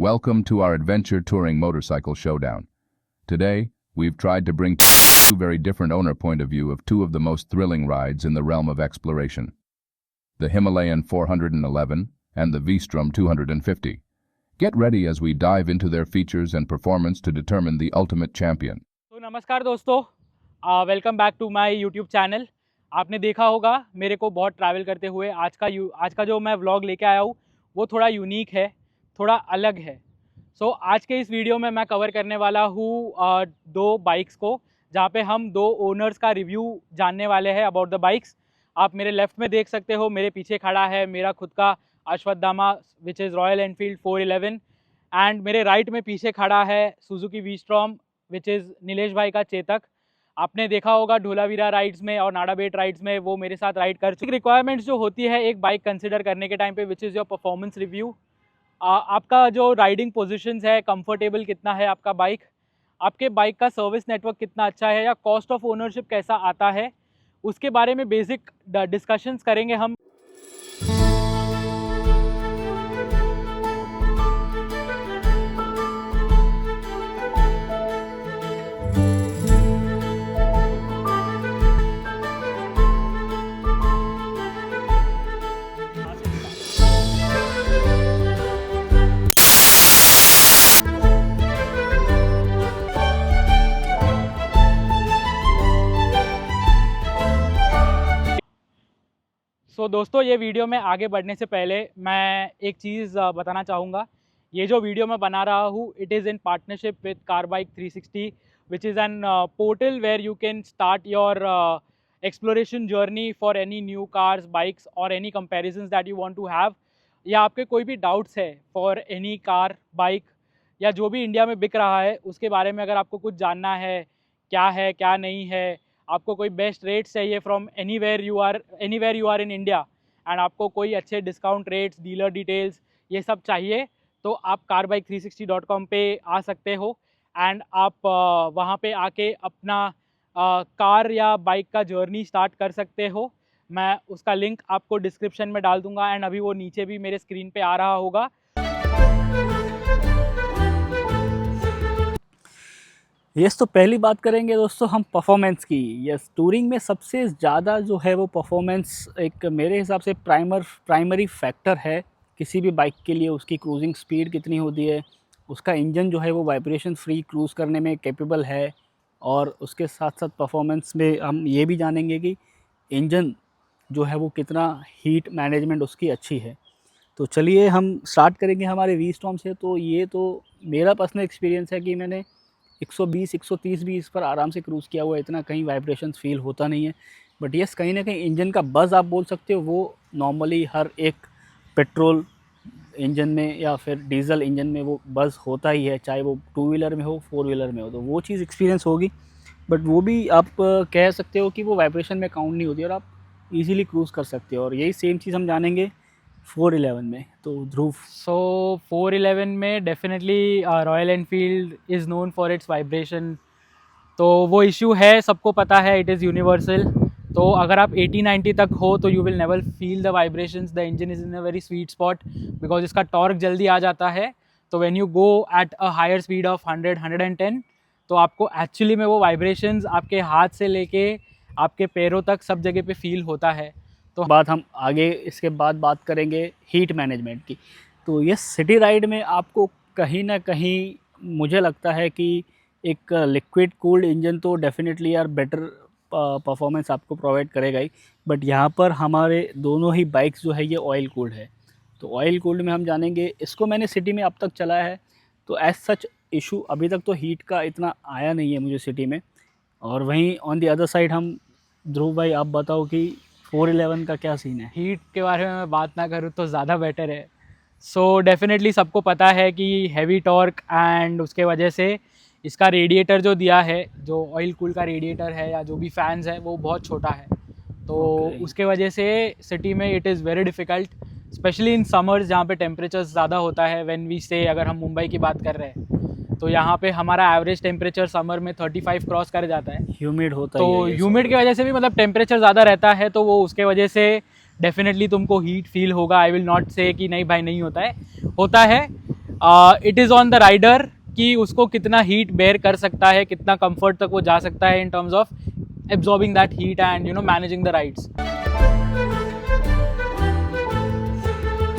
Welcome to our adventure touring motorcycle showdown. Today, we've tried to bring two very different owner point of view of two of the most thrilling rides in the realm of exploration. The Himalayan 411 and the V-Strom 250. Get ready as we dive into their features and performance to determine the ultimate champion. तो नमस्कार दोस्तों, welcome back to my YouTube channel. आपने देखा होगा मेरे को बहुत travel करते हुए आज का जो मैं व्लॉग लेके आया हूँ वो थोड़ा यूनिक है, थोड़ा अलग है। सो आज के इस वीडियो में मैं कवर करने वाला हूँ दो बाइक्स को, जहाँ पे हम दो ओनर्स का रिव्यू जानने वाले हैं अबाउट द बाइक्स। आप मेरे लेफ़्ट में देख सकते हो, मेरे पीछे खड़ा है मेरा खुद का Ashwatthama which is royal Enfield 411 and मेरे राइट में पीछे खड़ा है Suzuki we-storm which is Nilesh भाई का चेतक। आपने देखा होगा ढोलावीरा राइड्स में और नाड़ाबेट राइड्स में वो मेरे साथ राइड कर चुके। रिक्वायरमेंट्स जो होती है एक बाइक कंसिडर करने के टाइम पे which is your performance review, आपका जो राइडिंग पोजीशंस है, कंफर्टेबल कितना है आपका बाइक, आपके बाइक का सर्विस नेटवर्क कितना अच्छा है या कॉस्ट ऑफ ओनरशिप कैसा आता है, उसके बारे में बेसिक डिस्कशंस करेंगे हम। सो दोस्तों, ये वीडियो में आगे बढ़ने से पहले मैं एक चीज़ बताना चाहूँगा। ये जो वीडियो मैं बना रहा हूँ it is in partnership with CarBike 360 which is an portal where you can start your exploration journey for any new cars, bikes और any comparisons that you want to have, या आपके कोई भी डाउट्स है फॉर एनी कार, बाइक या जो भी India में बिक रहा है उसके बारे में अगर आपको कुछ जानना है क्या नहीं है, आपको कोई बेस्ट रेट्स चाहिए from anywhere you are in India and आपको कोई अच्छे डिस्काउंट रेट्स, डीलर डिटेल्स ये सब चाहिए, तो आप carbike360.com पे आ सकते हो एंड आप वहाँ पे आके अपना कार या बाइक का जर्नी स्टार्ट कर सकते हो। मैं उसका लिंक आपको डिस्क्रिप्शन में डाल दूँगा एंड अभी वो नीचे भी मेरे स्क्रीन पे आ रहा होगा। यस, तो पहली बात करेंगे दोस्तों हम परफॉर्मेंस की। यस, टूरिंग में सबसे ज़्यादा जो है वो परफॉर्मेंस एक मेरे हिसाब से प्राइमरी फैक्टर है किसी भी बाइक के लिए। उसकी क्रूजिंग स्पीड कितनी होती है, उसका इंजन जो है वो वाइब्रेशन फ्री क्रूज़ करने में कैपेबल है, और उसके साथ साथ परफॉर्मेंस में हम ये भी जानेंगे कि इंजन जो है वो कितना हीट मैनेजमेंट उसकी अच्छी है। तो चलिए हम स्टार्ट करेंगे हमारे वी-स्टॉर्म से। तो ये तो मेरा पर्सनल एक्सपीरियंस है कि मैंने 120-130 भी इस पर आराम से क्रूज़ किया हुआ है, इतना कहीं वाइब्रेशंस फील होता नहीं है। बट यस, कहीं ना कहीं इंजन का बज़ आप बोल सकते हो वो नॉर्मली हर एक पेट्रोल इंजन में या फिर डीजल इंजन में वो बज़ होता ही है, चाहे वो 2 व्हीलर में हो 4 व्हीलर में हो, तो वो चीज़ एक्सपीरियंस होगी। बट वो भी आप कह सकते हो कि वो वाइब्रेशन में काउंट नहीं होती और आप ईज़िली क्रूज़ कर सकते हो। और यही सेम चीज़ हम जानेंगे 411 में। तो ध्रुव, सो 411 में definitely royal Enfield is known for its vibration. तो वो इशू है, सबको पता है, इट इज़ यूनिवर्सल। तो अगर आप 80-90 तक हो तो you will never feel the vibrations. The engine is in a very sweet spot because इसका टॉर्क जल्दी आ जाता है। तो when you go at a higher speed of 100-110 तो आपको एक्चुअली में वो वाइब्रेशंस आपके हाथ से लेके आपके पैरों तक सब जगह पे फील होता है। तो बात हम आगे इसके बाद बात करेंगे हीट मैनेजमेंट की। तो ये सिटी राइड में आपको कहीं ना कहीं मुझे लगता है कि एक लिक्विड कूल्ड इंजन तो डेफिनेटली यार बेटर परफॉर्मेंस आपको प्रोवाइड करेगा ही। बट यहाँ पर हमारे दोनों ही बाइक्स जो है ये ऑयल कूल्ड है। तो ऑयल कूल्ड में हम जानेंगे, इसको मैंने सिटी में अब तक चलाया है तो एज सच इशू अभी तक तो हीट का इतना आया नहीं है मुझे सिटी में। और वहीं ऑन दी अदर साइड हम, ध्रुव भाई आप बताओ कि 411 का क्या सीन है। हीट के बारे में मैं बात ना करूँ तो ज़्यादा बेटर है। सो डेफिनेटली सबको पता है कि हैवी टॉर्क एंड उसके वजह से इसका रेडिएटर जो दिया है, जो ऑयल कूल का रेडिएटर है या जो भी फैंस है वो बहुत छोटा है। तो उसके वजह से सिटी में it is very difficult, specially in summers जहाँ पे टेम्परेचर ज़्यादा होता है। व्हेन वी से अगर हम मुंबई की बात कर रहे हैं तो यहाँ पे हमारा एवरेज टेम्परेचर समर में 35 क्रॉस कर जाता है। ह्यूमिड होता है, तो ह्यूमिड की वजह से भी मतलब टेम्परेचर ज़्यादा रहता है, तो वो उसके वजह से डेफिनेटली तुमको हीट फील होगा। आई विल नॉट से कि नहीं भाई नहीं होता है, होता है। It is on the rider कि उसको कितना हीट बेयर कर सकता है, कितना कंफर्ट तक वो जा सकता है in terms of absorbing that heat and managing the rides.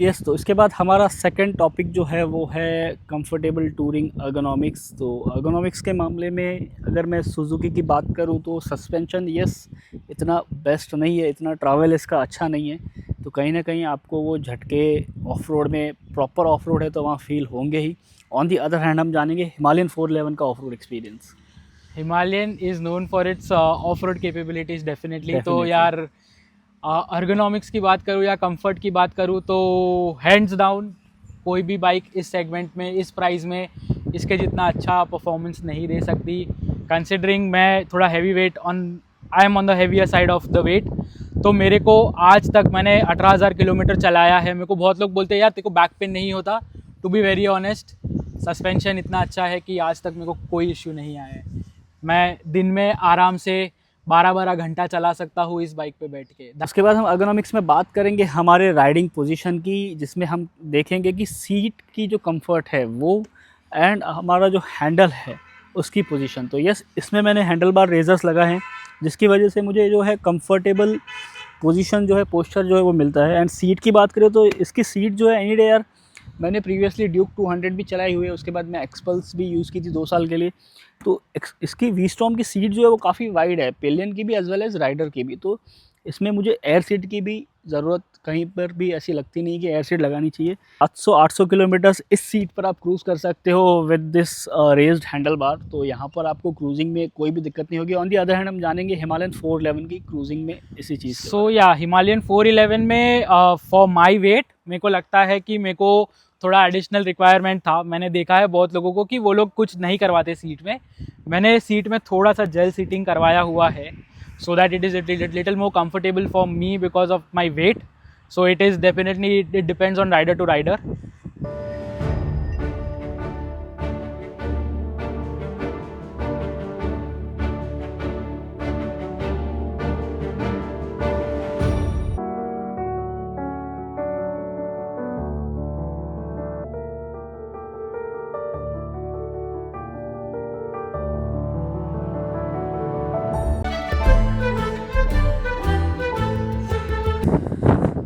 Yes, तो इसके बाद हमारा सेकंड टॉपिक जो है वो है कंफर्टेबल टूरिंग अर्गोनॉमिक्स। तो अर्गोनॉमिक्स के मामले में अगर मैं सुजुकी की बात करूँ तो सस्पेंशन यस इतना बेस्ट नहीं है, इतना ट्रैवल इसका अच्छा नहीं है, तो कहीं ना कहीं आपको वो झटके ऑफ रोड में, प्रॉपर ऑफ रोड है तो वहाँ फील होंगे ही। ऑन दी अदर हैंड हम जानेंगे हिमालयन 411 का of road experience. Himalayan is known for its of road capabilities definitely. तो यार अर्गोनॉमिक्स की बात करूँ या कंफर्ट की बात करूँ तो हैंड्स डाउन कोई भी बाइक इस सेगमेंट में, इस प्राइस में इसके जितना अच्छा परफॉर्मेंस नहीं दे सकती। कंसिडरिंग मैं थोड़ा heavy weight I am on the heavier side of the weight, तो मेरे को आज तक मैंने 18,000 किलोमीटर चलाया है। मेरे को बहुत लोग बोलते हैं यार तेरे को बैक पेन नहीं होता। To be very honest, suspension इतना अच्छा है कि आज तक मेरे को कोई इश्यू नहीं आया है। मैं दिन में आराम से 12-12 घंटा चला सकता हूँ इस बाइक पे बैठ के। उसके बाद हम अर्गोनॉमिक्स में बात करेंगे हमारे राइडिंग पोजीशन की, जिसमें हम देखेंगे कि सीट की जो कंफर्ट है वो एंड हमारा जो हैंडल है उसकी पोजीशन। तो यस, इसमें मैंने हैंडल बार रेजर्स लगा है जिसकी वजह से मुझे जो है कंफर्टेबल पोजीशन जो है, पोस्चर जो है वो मिलता है। एंड सीट की बात करें तो इसकी सीट जो है एनी डे यार, मैंने प्रीवियसली ड्यूक 200 भी चलाई हुई है, उसके बाद मैं एक्सपल्स भी यूज़ की थी 2 साल के लिए। तो इसकी वी स्टॉर्म की सीट जो है वो काफ़ी वाइड है, पिलियन की भी एज वेल एज राइडर की भी। तो इसमें मुझे एयर सीट की भी ज़रूरत कहीं पर भी ऐसी लगती नहीं कि एयर सीट लगानी चाहिए। 700-800 किलोमीटर्स इस सीट पर आप क्रूज़ कर सकते हो with this raised handle bar. तो यहाँ पर आपको क्रूजिंग में कोई भी दिक्कत नहीं होगी। ऑन दी अदर हैंड हम जानेंगे हिमालयन 411 की क्रूजिंग में इसी चीज़। सो या हिमालयन 411 में फॉर माई वेट मेरे को लगता है कि मेरे को थोड़ा एडिशनल रिक्वायरमेंट था। मैंने देखा है बहुत लोगों को कि वो लोग कुछ नहीं करवाते सीट में। मैंने सीट में थोड़ा सा जेल सीटिंग करवाया हुआ है so that it is a little more comfortable for me because of my weight. So it is definitely, it depends on rider to rider.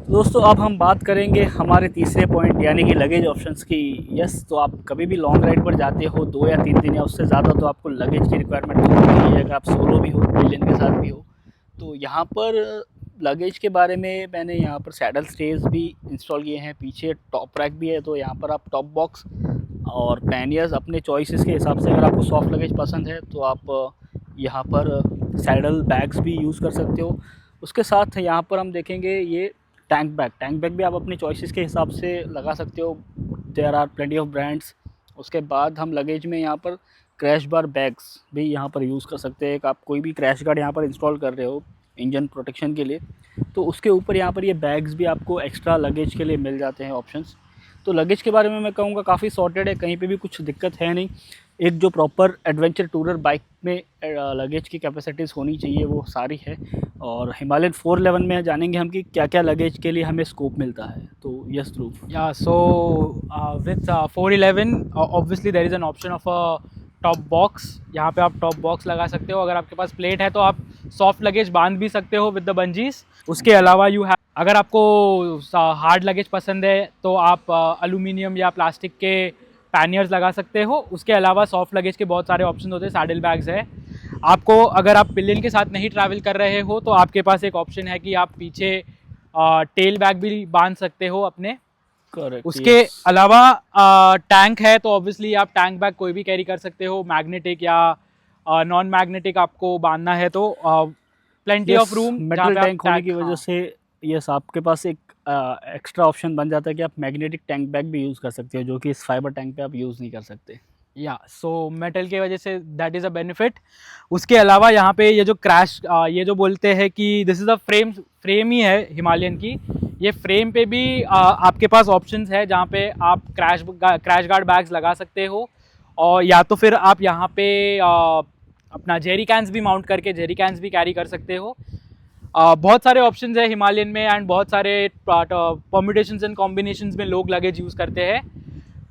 दोस्तों अब हम बात करेंगे हमारे तीसरे पॉइंट यानी कि लगेज ऑप्शंस की। यस, तो आप कभी भी लॉन्ग राइड पर जाते हो 2 या 3 दिन या उससे ज़्यादा, तो आपको लगेज की रिक्वायरमेंट तो होती है, अगर आप सोलो भी हो, पिलियन के साथ भी हो। तो यहाँ पर लगेज के बारे में मैंने यहाँ पर सैडल स्टेज भी इंस्टॉल किए हैं, पीछे टॉप रैक भी है। तो यहाँ पर आप टॉप बॉक्स और पैनियर्स अपने चॉइसेस के हिसाब से, अगर आपको सॉफ्ट लगेज पसंद है तो आप यहाँ पर सैडल बैग्स भी यूज़ कर सकते हो। उसके साथ यहाँ पर हम देखेंगे ये टैंक बैग भी आप अपनी चॉइसेस के हिसाब से लगा सकते हो। There are plenty of brands. उसके बाद हम लगेज में यहाँ पर क्रैश बार बैग्स भी यहाँ पर यूज़ कर सकते हैं। आप कोई भी क्रैश गार्ड यहाँ पर इंस्टॉल कर रहे हो इंजन प्रोटेक्शन के लिए, तो उसके ऊपर यहाँ पर ये बैग्स भी आपको एक्स्ट्रा लगेज के लिए मिल जाते हैं ऑप्शंस। तो लगेज के बारे में मैं कहूँगा काफ़ी सॉर्टेड है, कहीं पे भी कुछ दिक्कत है नहीं। एक जो प्रॉपर एडवेंचर टूरर बाइक में लगेज की कैपेसिटीज़ होनी चाहिए वो सारी है। और हिमालयन 411 में जानेंगे हम कि क्या क्या लगेज के लिए हमें स्कोप मिलता है। तो yes Dhruv. Yeah so with 411 obviously there is an option of a top box. यहाँ पे आप टॉप बॉक्स लगा सकते हो। अगर आपके पास प्लेट है तो आप सॉफ्ट लगेज बांध भी सकते हो विद द बंजीज। उसके अलावा अगर आपको हार्ड लगेज पसंद है तो आप एल्यूमिनियम या प्लास्टिक के पैनियर्स लगा सकते हो। उसके अलावा सॉफ्ट लगेज के बहुत सारे ऑप्शन होते हैं, सैडल बैग्स है। आपको अगर आप पिलियन के साथ नहीं ट्रैवल कर रहे हो तो आपके पास एक ऑप्शन है कि आप पीछे टेल बैग भी बांध सकते हो अपने। करेक्ट। उसके अलावा टैंक है तो ऑब्वियसली आप टैंक बैग कोई भी कैरी कर सकते हो, मैग्नेटिक या नॉन मैग्नेटिक आपको बांधना है तो plenty of room. Metal tank होने की वजह से यस आपके पास एक एक्स्ट्रा ऑप्शन बन जाता है कि आप मैग्नेटिक टैंक बैग भी यूज़ कर सकते हो, जो कि इस फाइबर टैंक पे आप यूज़ नहीं कर सकते। या सो मेटल के वजह say that is a benefit. उसके अलावा यहाँ पे ये जो क्रैश ये जो बोलते हैं कि दिस इज़ अ फ्रेम ही है हिमालयन की, ये फ्रेम पे भी आपके पास ऑप्शंस है जहाँ पे आप क्रैश गार्ड बैग्स लगा सकते हो। और या तो फिर आप यहाँ पे अपना जेरी कैंस भी माउंट करके जेरी कैंस भी कैरी कर सकते हो। बहुत सारे ऑप्शंस है हिमालयन में एंड बहुत सारे परम्यूटेशंस एंड कॉम्बिनेशंस में लोग लगेज यूज़ करते हैं।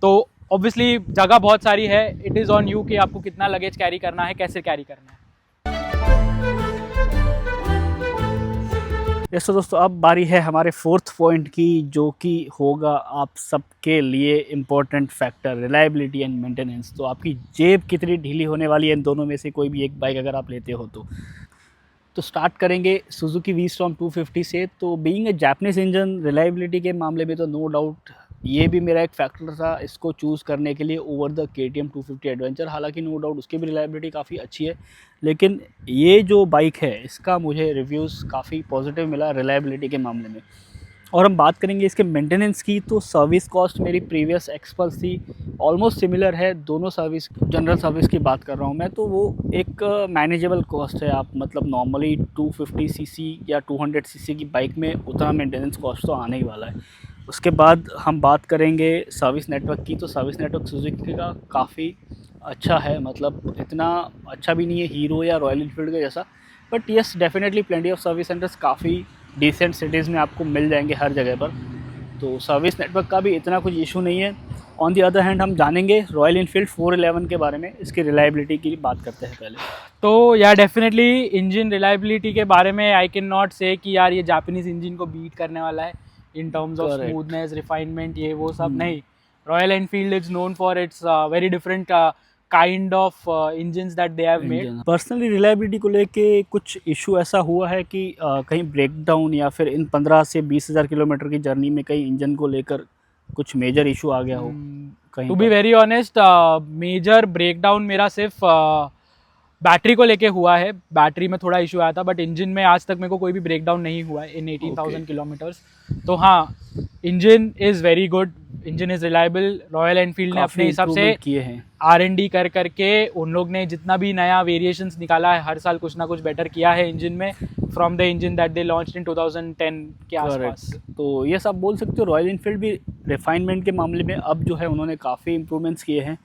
तो ऑब्वियसली जगह बहुत सारी है, इट इज़ ऑन यू कि आपको कितना लगेज कैरी करना है, कैसे कैरी करना है। यस तो दोस्तों, अब बारी है हमारे फोर्थ पॉइंट की, जो कि होगा आप सबके लिए important factor, reliability and maintenance. तो आपकी जेब कितनी ढीली होने वाली है इन दोनों में से कोई भी एक बाइक अगर आप लेते हो तो स्टार्ट करेंगे सुजुकी वी-स्टॉर्म 250 से। तो being a Japanese engine, reliability के मामले में तो नो डाउट ये भी मेरा एक फैक्टर था इसको चूज़ करने के लिए ओवर द KTM 250 एडवेंचर। हालांकि नो डाउट उसकी भी रिलायबिलिटी काफ़ी अच्छी है, लेकिन ये जो बाइक है इसका मुझे रिव्यूज़ काफ़ी पॉजिटिव मिला रिलायबिलिटी के मामले में। और हम बात करेंगे इसके मेंटेनेंस की, तो सर्विस कॉस्ट मेरी प्रीवियस एक्सपल्स थी ऑलमोस्ट सिमिलर है। दोनों सर्विस, जनरल सर्विस की बात कर रहा हूँ मैं, तो वो एक मैनेजेबल कॉस्ट है। आप मतलब नॉर्मली 250 सीसी या 200 सीसी की बाइक में उतना मेंटेनेंस कॉस्ट तो आने ही वाला है। उसके बाद हम बात करेंगे सर्विस नेटवर्क की, तो सर्विस नेटवर्क सुजुकी का काफ़ी अच्छा है, मतलब इतना अच्छा भी नहीं है हीरो या रॉयल इनफील्ड का जैसा, but yes definitely plenty of service centres काफ़ी डिसेंट सिटीज़ में आपको मिल जाएंगे हर जगह पर। तो सर्विस नेटवर्क का भी इतना कुछ इशू नहीं है। ऑन दी अदर हैंड हम जानेंगे रॉयल इनफील्ड 411 के बारे में, इसकी रिलायबिलिटी की बात करते हैं पहले। तो या डेफिनेटली इंजन रिलायबिलिटी के बारे में आई कैन नॉट से कि यार ये जापानीज इंजन को बीट करने वाला है in terms of Correct. Smoothness, refinement, ये वो सब नहीं। Royal Enfield is known for its very different kind of engines that they have made. Personally reliability को लेके कुछ इशू ऐसा हुआ है कि कहीं ब्रेकडाउन या फिर इन 15 से 20,000 किलोमीटर की जर्नी में कहीं इंजन को लेकर कुछ मेजर इशू आ गया हो कहीं to be very honest, major breakdown मेरा सिर्फ बैटरी को लेके हुआ है। बैटरी में थोड़ा इशू आया था, बट इंजन में आज तक मेरे को कोई भी ब्रेकडाउन नहीं हुआ है इन 18,000 किलोमीटर्स। तो हाँ, engine is very good, engine is reliable. Royal Enfield ने अपने हिसाब से किए हैं R&D कर करके उन लोग ने जितना भी नया वेरिएशंस निकाला है, हर साल कुछ ना कुछ बेटर किया है इंजन में, from the engine that they launched in 2010 के आसपास। तो ये सब बोल सकते हो रॉयल इनफील्ड भी रिफाइनमेंट के मामले में अब जो है उन्होंने काफ़ी इम्प्रूवमेंट्स किए हैं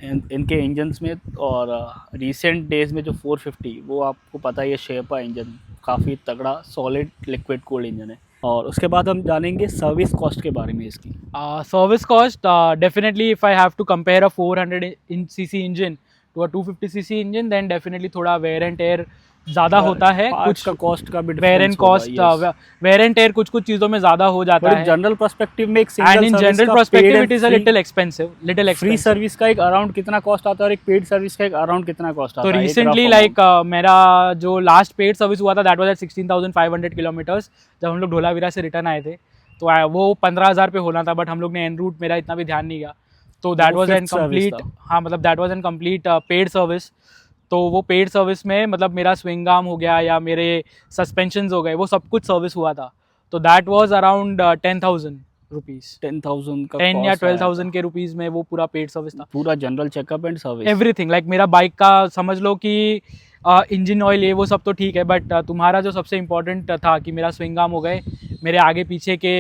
इनके इंजन्स में। और रिसेंट डेज में जो 450, वो आपको पता ही है शेरपा इंजन, काफ़ी तगड़ा सॉलिड लिक्विड कूल्ड इंजन है। और उसके बाद हम जानेंगे सर्विस कॉस्ट के बारे में इसकी। Service cost definitely if I have to compare a 400 CC engine to a 250 CC engine, then definitely थोड़ा वेयर एंड टेयर ज़्यादा होता है, कुछ का कॉस्ट का भी wear and cost, wear and tear कुछ कुछ चीज़ों में ज़्यादा हो जाता है। जनरल पर्सपेक्टिव में एक and in general perspective it is a little expensive, little expensive. Free service का एक अराउंड कितना कॉस्ट आता है और एक पेड सर्विस का एक अराउंड कितना कॉस्ट आता तो है? रिसेंटली लाइक मेरा जो लास्ट पेड सर्विस हुआ था दैट वाज एट 16,500 किलोमीटर्स, जब हम लोग ढोलावीरा से रिटर्न आए थे। तो वो 15,000 पे होना था, बट हम लोग ने एन रूट मेरा इतना भी ध्यान नहीं गया, तो दैट वाज एन कंप्लीट, हाँ मतलब that was an complete paid service. तो वो पेड सर्विस में मतलब मेरा स्विंग आर्म हो गया या मेरे सस्पेंशंस हो गए, वो सब कुछ सर्विस हुआ था। तो दैट वाज अराउंड 10,000 रुपीज़, 10,000 का 10 या 12,000 के रुपीज़ में वो पूरा पेड सर्विस था, पूरा general checkup and service everything. Like मेरा बाइक का समझ लो कि इंजन ऑयल ये वो सब तो ठीक है, बट तुम्हारा जो सबसे इम्पोर्टेंट था कि मेरा स्विंग आर्म हो गए, मेरे आगे पीछे के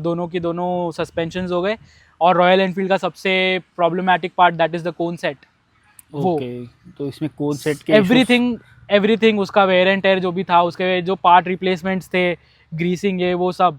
दोनों के दोनों सस्पेंशंस हो गए, और रॉयल एनफील्ड का सबसे problematic part that is the cone set. Okay, तो इसमें कोन सेट के एवरीथिंग उसका वेयर एंड टेयर जो भी था, उसके जो पार्ट रिप्लेसमेंट्स थे, ग्रीसिंग, ये वो सब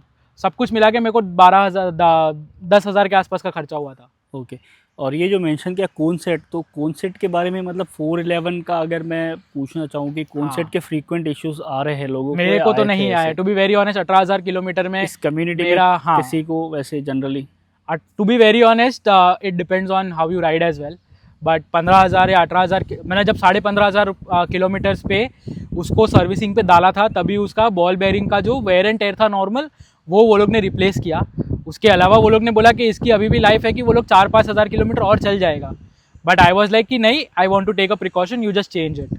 कुछ मिला के मेरे को 10,000 के आसपास का खर्चा हुआ था। ओके, और ये जो मेंशन किया कोन सेट, तो कोन सेट के बारे में मतलब 411 का अगर मैं पूछना चाहूँ कि कोन सेट के फ्रीक्वेंट इश्यूज आ रहे हैं लोगों को? मेरे को तो नहीं आया, to be very honest. 18,000 kilometre में इस कम्युनिटी में किसी को वैसे generally, to be very honest, it depends on how you ride as well, but 15,000 या 18,000 मैंने जब 15,500 किलोमीटर्स पे उसको सर्विसिंग पे डाला था, तभी उसका बॉल बेयरिंग का जो वेयर एंड टेयर था नॉर्मल, वो लोग ने रिप्लेस किया। उसके अलावा वो लोग ने बोला कि इसकी अभी भी लाइफ है कि वो लोग 4-5 हज़ार किलोमीटर और चल जाएगा, बट आई वॉज लाइक कि नहीं, I want to take a precaution, you just change it.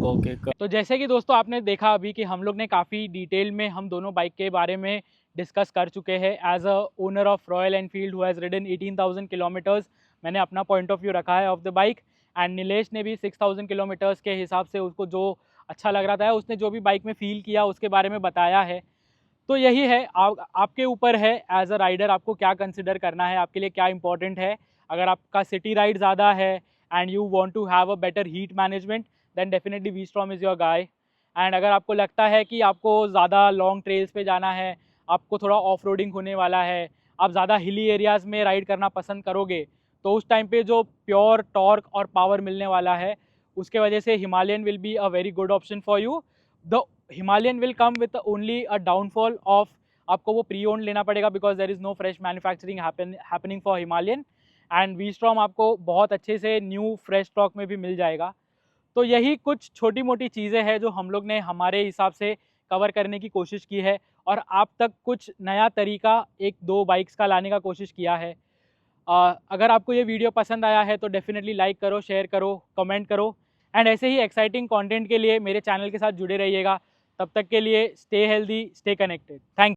Okay, तो जैसे कि दोस्तों आपने देखा अभी कि हम लोग ने काफ़ी डिटेल में हम दोनों बाइक के बारे में डिस्कस कर चुके हैं। As a owner of Royal Enfield who has ridden 18,000 kilometres, मैंने अपना पॉइंट ऑफ व्यू रखा है of the bike, and Nilesh ने भी 6,000 किलोमीटर्स के हिसाब से उसको जो अच्छा लग रहा था, उसने जो भी बाइक में फील किया उसके बारे में बताया है। तो यही है, आपके ऊपर है एज अ राइडर, आपको क्या कंसिडर करना है, आपके लिए क्या इंपॉर्टेंट है। अगर आपका सिटी राइड ज़्यादा है and you want to have a better heat management, then definitely V Strom is your guy. And अगर आपको लगता है कि आपको ज़्यादा लॉन्ग ट्रेल्स पे जाना है, आपको थोड़ा ऑफ रोडिंग होने वाला है, आप ज़्यादा हिली एरियाज़ में राइड करना पसंद करोगे, तो उस टाइम पे जो प्योर टॉर्क और पावर मिलने वाला है, उसके वजह से Himalayan will be a very good option for you. The Himalayan will come with only a downfall of, आपको वो प्री ओन्ड लेना पड़ेगा because there is no fresh manufacturing happening for Himalayan. And V Strom आपको बहुत अच्छे से न्यू फ्रेश स्टॉक में भी मिल जाएगा। तो यही कुछ छोटी मोटी चीज़ें हैं जो हम लोग ने हमारे हिसाब से कवर करने की कोशिश की है और आप तक कुछ नया तरीका एक दो बाइक्स का लाने का कोशिश किया है। अगर आपको ये वीडियो पसंद आया है तो डेफिनेटली लाइक करो, शेयर करो, कमेंट करो एंड ऐसे ही एक्साइटिंग कंटेंट के लिए मेरे चैनल के साथ जुड़े रहिएगा। तब तक के लिए stay healthy, stay connected. Thank